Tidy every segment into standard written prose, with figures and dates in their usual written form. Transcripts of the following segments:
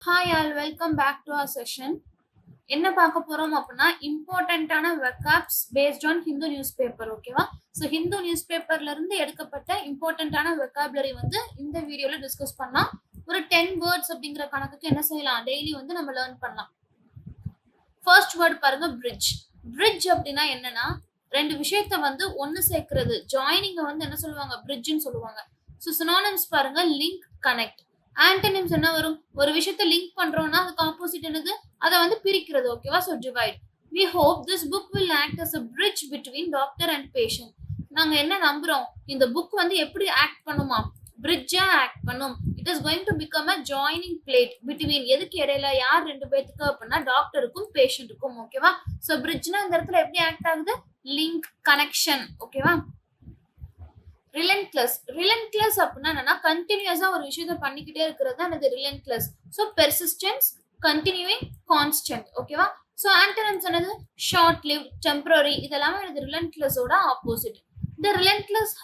Hi all welcome back to our session. என்ன பார்க்க போறோம் அப்படின்னா இம்பார்ட்டன்டான vocabs based on Hindu news paper. ஓகேவா? ஸோ ஹிந்து நியூஸ் பேப்பர்ல இருந்து எடுக்கப்பட்ட இம்பார்ட்டன்டான வெக்காபுலரி வந்து இந்த வீடியோல டிஸ்கஸ் பண்ணலாம். ஒரு 10 வேர்ட்ஸ் அப்படிங்கிற கணக்குக்கு என்ன செய்யலாம், டெய்லி வந்து நம்ம லேர்ன் பண்ணலாம். ஃபர்ஸ்ட் வேர்ட் பாருங்க, பிரிட்ஜ். பிரிட்ஜ் அப்படின்னா என்னன்னா ரெண்டு விஷயத்த வந்து ஒன்னு சேர்க்கிறது, ஜாயினிங்க வந்து என்ன சொல்லுவாங்க, பிரிட்ஜ்னு சொல்லுவாங்க. ஸோ சினோனிம்ஸ் பாருங்க, லிங்க், கனெக்ட். ஆன்டனிம்ஸ் என்ன வரும், ஒரு விஷயத்த லிங்க் பண்றோம்னா அதுக்கு ஆப்போசிட் என்னது, அதை வந்து பிரிக்கிறது. ஓகேவா? So divide. We hope this book will act as a bridge between doctor and patient. நாங்க என்ன நம்புறோம், இந்த புக் வந்து எப்படி ஆக்ட் பண்ணுமா, பிரிட்ஜா ஆக்ட் பண்ணும். It is going to become a joining plate between, எதுக்கு இடையில, யார் ரெண்டு பேத்துக்கு அப்படின்னா டாக்டருக்கும் பேஷண்ட்டுக்கும். ஓகேவா? ஸோ பிரிட்ஜ்னா இந்த இடத்துல எப்படி ஆக்ட் ஆகுது, லிங்க், கனெக்ஷன். ஓகேவா? ரிலன்ட்லெஸ். ரிலன்ட்லெஸ் அப்படின்னா என்னன்னா கண்டினியூஸா ஒரு விஷயத்த பண்ணிக்கிட்டே இருக்கிறது தான் அது relentless. So persistence, continuing, constant. ஓகேவா? ஸோ ஆன்டனிம்ஸ் என்னது, ஷார்ட் லிவ், டெம்பரரி. இதெல்லாமே இது ரிலன்ட்லெஸோட opposite. The relentless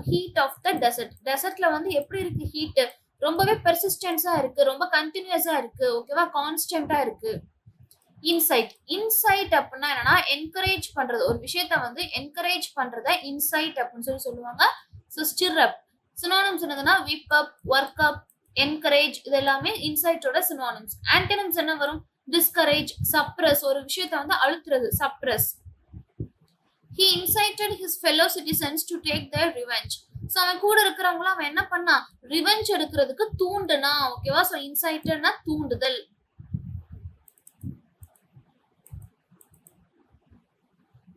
heat of the desert. டெசர்ட்ல வந்து எப்படி இருக்கு ஹீட், ரொம்பவே பெர்சிஸ்டன்ஸா இருக்கு, ரொம்ப கண்டினியூஸா இருக்கு. ஓகேவா? கான்ஸ்டன்டா இருக்கு. இன்சைட். இன்சைட் அப்படின்னா என்னன்னா என்கரேஜ் பண்றது, ஒரு விஷயத்த வந்து என்கரேஜ் பண்றத இன்சைட் அப்படின்னு சொல்லுவாங்க. ஸோ ஸ்டிர் அப். சினோனிம்ஸ் என்னதுன்னா விப் அப், ஒர்க் அப், என்கரேஜ். இது எல்லாமே இன்சைட்டோட சினோனிம்ஸ். ஆன்டனிம்ஸ் என்ன வரும், டிஸ்கரேஜ், சப்ரஸ். ஒரு விஷயத்த வந்து அழுத்துறது, suppress. He incited his fellow citizens to take their revenge. So அவன் கூட இருக்கிறவங்களும் அவன் என்ன பண்ணா, ரிவெஞ்ச் எடுக்கிறதுக்கு தூண்டுனா. ஓகேவா? ஸோ இன்சைட்டட்னா தூண்டுதல்.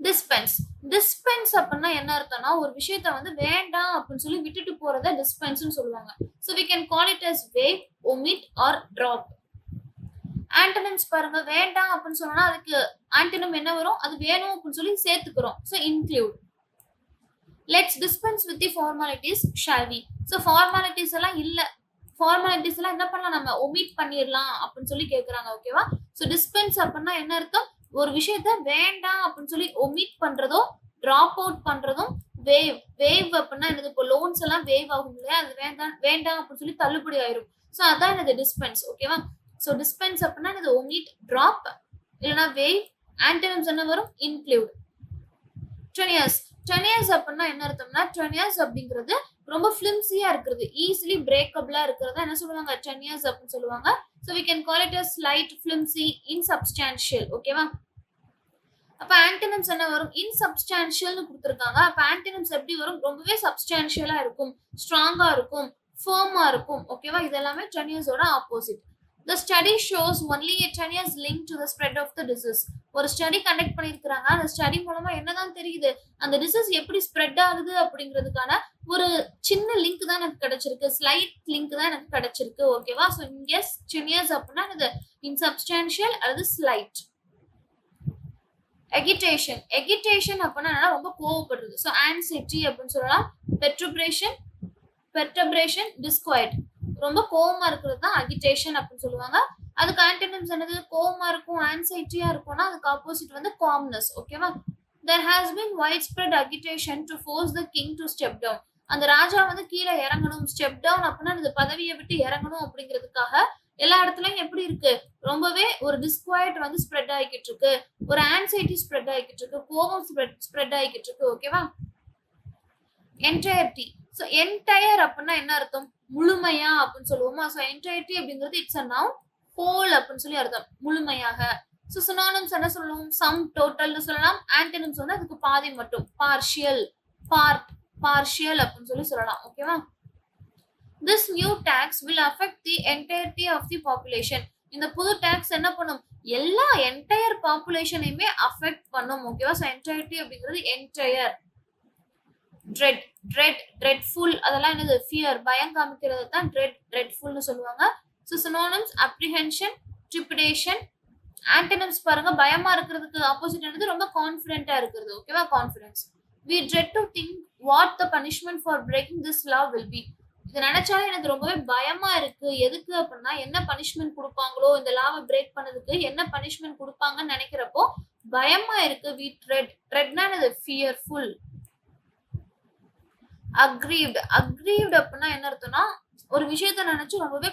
டிஸ்பென்ஸ். டிஸ்பென்ஸ் அப்படின்னா என்ன அர்த்தம்னா ஒரு விஷயத்த வந்து வேண்டாம் அப்படின்னு சொல்லி விட்டுட்டு போறத டிஸ்பென்ஸ்னு சொல்லுவாங்க. So we can call it as waive, omit or drop. Antonyms பாருங்க, வேண்டாம் அப்படின்னு சொன்னா அதுக்கு ஆன்டனிம் என்ன வரும், அது வேணும் அப்படின்னு சொல்லி சேர்த்துக்கிறோம். So include. Let's dispense with the formalities shall we. So formalities எல்லாம் இல்ல, ஃபார்மாலிட்டிஸ் எல்லாம் என்ன பண்ணலாம், நம்ம ஒமிட் பண்ணிடலாம் அப்படின்னு சொல்லி கேட்கறாங்க. ஓகேவா? ஸோ டிஸ்பென்ஸ் அப்படின்னா என்ன அர்த்தம், ஒரு விஷயத்த வேண்டாம் அப்படின்னு சொல்லி ஒமிட் பண்றதோ, டிராப் அவுட் பண்றதும். வேவ். வேவ் அப்படின்னா எனக்கு இப்போ லோன்ஸ் எல்லாம் வேவ் ஆகும் இல்லையா, அது வேண்டாம் வேண்டாம் அப்படின்னு சொல்லி தள்ளுபடி ஆயிரும். ஸோ அதான் எனக்கு டிஸ்பென்ஸ். ஓகேவா? ஸோ டிஸ்பென்ஸ் அப்படின்னா எனக்கு ஒமிட், டிராப், இல்லைன்னா வேவ். ஆன்டனிம்ஸ் என்ன வரும், இன்க்ளூட். டெனியர்ஸ். டெனியர்ஸ் அப்படின்னா என்ன அர்த்தம்னா, டெனியர்ஸ் அப்படிங்கிறது ரொம்ப ஃபிலிம்சியா இருக்கிறது, ஈஸிலி பிரேக்கபிளா இருக்கிறது என்ன சொல்லுவாங்க, டெனியர்ஸ் அப்படின்னு சொல்லுவாங்க. So we can call it as slight, flimsy, insubstantial. ஓகேவா? அப்ப ஆன்டனிம்ஸ் என்ன வரும், இன்சப்ஸ்டான்ஷியல்னு கொடுத்துருக்காங்க. அப்ப ஆன்டனிம்ஸ் எப்படி வரும், ரொம்பவே சப்ஸ்டான்ஷியலா இருக்கும், ஸ்ட்ராங்கா இருக்கும், ஃபர்மா இருக்கும். ஓகேவா? இதெல்லாமே டெனியர்ஸோட opposite. The study shows only a tenuous link to the spread of the disease. ஒரு ஸ்டடி கண்டக்ட் பண்ணிருக்காங்க. அந்த ஸ்டடி மூலமா என்னதான் தெரியுது, அந்த டிசீஸ் எப்படி ஸ்ப்ரெட் ஆகுது அப்படிங்கிறதுக்கான ஒரு சின்ன லிங்க் தான் எனக்கு கிடைச்சிருக்கு, ஸ்லைட் லிங்க் தான் எனக்கு கிடைச்சிருக்கு. ஓகேவா? ஸோ இங்க டெனியஸ் அப்படின்னா இது இன்சப்ஸ்டான்ஷியல் அல்லது ஸ்லைட். எகிடேஷன். எகிடேஷன் அப்படின்னா ரொம்ப கோவப்படுறது. ஸோ ஆன்சைட்டி அப்படின்னு சொல்லலாம். பெர்டர்பரேஷன், பெர்டர்பரேஷன், டிஸ்குவைட். ரொம்ப கோவமா இருக்கிறது தான் அகிடேஷன் அப்படின்னு சொல்லுவாங்க. அதுக்கு ஆன்டனிம்ஸ் என்னது, கோவமா இருக்கும், ஆன்சைட்டியா இருக்கும்னா அதுக்கு ஆப்போசிட் வந்து காம்னஸ். ஓகேவா? There has been widespread agitation to force the king to step down. அந்த ராஜா வந்து கீழே இறங்கணும், ஸ்டெப் டவுன் அப்படின்னா அந்த பதவியை விட்டு இறங்கணும் அப்படிங்கிறதுக்காக எல்லா இடத்துலயும் எப்படி இருக்கு, ரொம்பவே ஒரு டிஸ்குவைட் வந்து ஸ்ப்ரெட் ஆகிக்கிட்டு இருக்கு, ஒரு ஆன்சைட்டி ஸ்ப்ரெட் ஆகிக்கிட்டு இருக்கு, கோவம் ஸ்ப்ரெட் ஆகிக்கிட்டு இருக்கு. ஓகேவா? என்டையர்டி. ஸோ என்டையர் அப்படின்னா என்ன அர்த்தம், முழுமையா அப்படின்னு சொல்லுவோமா. ஸோ என்டையர்டி அப்படிங்கிறது இட்ஸ் அ நவுன், ஹோல் அப்படின்னு சொல்லி அர்த்தம், முழுமையாக. ஸோ சினோனிம்ஸ் என்ன சொல்லுவோம், சம், டோட்டல்னு சொல்லலாம். ஆன்டனிம்ஸ் வந்து அதுக்கு பாதி மட்டும், பார்ஷியல், பார்ட், பார்ஷியல் அப்படின்னு சொல்லி சொல்லலாம். ஓகேவா? This new tax will affect the entirety of the population. இந்த புது டாக்ஸ் என்ன பண்ணும், எல்லா என்டையர் பாப்புலேஷனையுமே அஃபெக்ட் பண்ணும். ஓகேவா? ஸோ என்டையர்டி அப்படிங்கிறது என்டையர். ட்ரெட். ட்ரெட், ட்ரெட்ஃபுல், அதெல்லாம் என்னது, ஃபியர், பயம் காமிக்கிறது தான் ட்ரெட், ட்ரெட்ஃபுல்னு சொல்லுவாங்க. So synonyms apprehension, trepidation. Antonyms பாருங்க, பயமா இருக்கிறதுக்கு ஆப்போசிட் என்னது, ரொம்ப கான்ஃபிடென்ட்டா இருக்கிறது. ஓகேவா? Confidence. We dread to think what the punishment for breaking this law will be. இது நினைச்சாலே எனக்கு ரொம்பவே பயமா இருக்கு. எதுக்கு அப்படின்னா என்ன பனிஷ்மெண்ட் கொடுப்பாங்களோ, இந்த லாவை பிரேக் பண்ணதுக்கு என்ன பனிஷ்மெண்ட் கொடுப்பாங்கன்னு நினைக்கிறப்போ பயமா இருக்கு. We dread. ட்ரெட்னா என்னது, ஃபியர்ஃபுல். அக்ரீவ்ட். அக்ரீவ்ட் அப்படின்னா என்ன அர்த்தம்னா ஒரு விஷயத்த நினைச்சு ரொம்பவே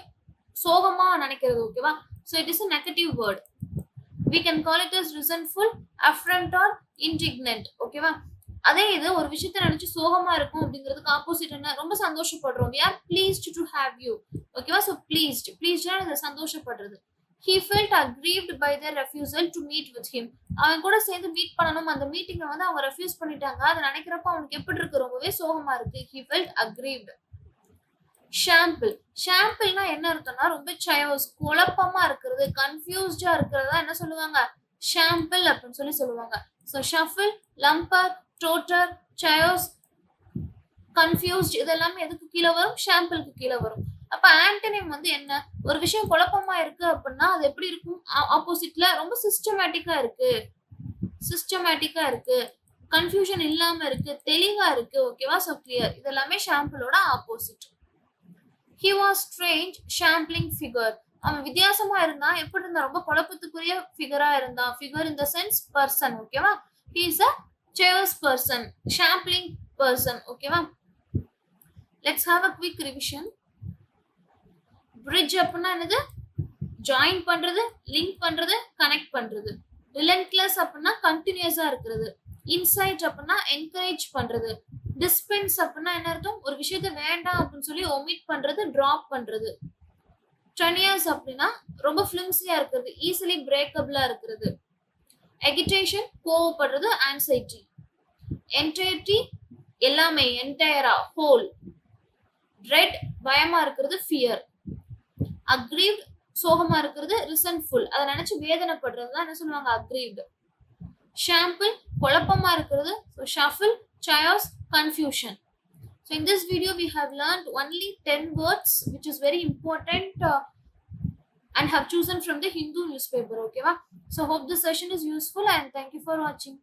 சோகமா நினைக்கிறது. ஓகேவா? So it is a negative word. We can call it as resentful, affront or indignant. ஓகேவா? அதே இது ஒரு விஷயத்த நினைச்சு சோகமா இருக்கும் அப்படிங்கிறதுக்கு ஆப்போசிட் என்ன? ரொம்ப சந்தோஷப்படுறோம். We are pleased to have you. ஓகேவா? So pleased. pleased னா சந்தோஷப்படுறது. He felt aggrieved by their refusal to meet with him. அவன் கூட சேர்ந்து மீட் பண்ணணும். அந்த மீட்டிங்கை வந்து அவங்க ரெஃப்யூஸ் பண்ணிட்டாங்க. அதை நினைக்கிறப்ப அவனுக்கு எப்படி இருக்கு? ரொம்பவே சோகமா இருக்கு. He felt aggrieved. ஷாம்பிள். ஷாம்பிள்னா என்ன அர்த்தம்னா ரொம்ப சயோஸ், குழப்பமா இருக்கிறது, கன்ஃபியூஸ்டா இருக்கிறதா என்ன சொல்லுவாங்க? ஷாம்பிள் அப்படின்னு சொல்லுவாங்க. So shuffle, lumber, totter, chaos, confused இதெல்லாமே எதுக்கு கீழே வரும்? ஷாம்பிளுக்கு கீழே வரும். அப்ப ஆன்டனிம் வந்து என்ன? ஒரு விஷயம் குழப்பமா இருக்கு அப்படின்னா அது எப்படி இருக்கும்? ஆப்போசிட்ல ரொம்ப சிஸ்டமேட்டிக்கா இருக்கு, சிஸ்டமேட்டிக்கா இருக்கு, கன்ஃபியூஷன் இல்லாம இருக்கு, தெளிவா இருக்கு. ஓகேவா? So clear. இதெல்லாமே ஷாம்பிளோட opposite. He was strange, shambling figure. அவன் வித்தியாசமா இருந்தான். எப்படி இருந்தா? ரொம்ப குழப்பத்துக்குரிய ஃபிகரா இருந்தான். Figure in the sense person. ஓகேவா? He is a chaos person, shambling person. ஓகேவா? Let's have a quick revision. Bridge அப்படின்னா என்னது? ஜாயின் பண்றது, லிங்க் பண்றது, கனெக்ட் பண்றது. Relentless அப்படின்னா கண்டினியூஸா இருக்கிறது. Insight அப்படின்னா என்கரேஜ் பண்றது. டிஸ்பென்ஸ் அப்படின்னா என்ன அர்த்தம்? ஒரு விஷயத்த வேண்டாம் அப்படின்னு சொல்லி ஒமிட் பண்றது, டிராப் பண்றது. ட்ரெனியர்ஸ் அப்படின்னா ரொம்ப ஃபிளிம்ஸியா இருக்கிறது, ஈஸிலி பிரேக்கபிளா இருக்கிறது. எகிடேஷன் கோவப்படுறது, ஆன்சைட்டி. என்டையர்டி எல்லாமே, என்டையரா, ஹோல். ட்ரெட் பயமா இருக்கிறது, ஃபியர். அக்ரீவ்ட் சோகமா இருக்கிறது, ரிசன்ட்ஃபுல் அதை நினைச்சு வேதனைப்படுறது தான் என்ன சொல்லுவாங்க? அக்ரீவ்ட். ஷாம்பிள் குழப்பமா இருக்கிறது, shuffle, chaos, confusion. So in this video we have learned only 10 words which is very important and have chosen from the Hindu newspaper. Okay, so hope this session is useful and thank you for watching.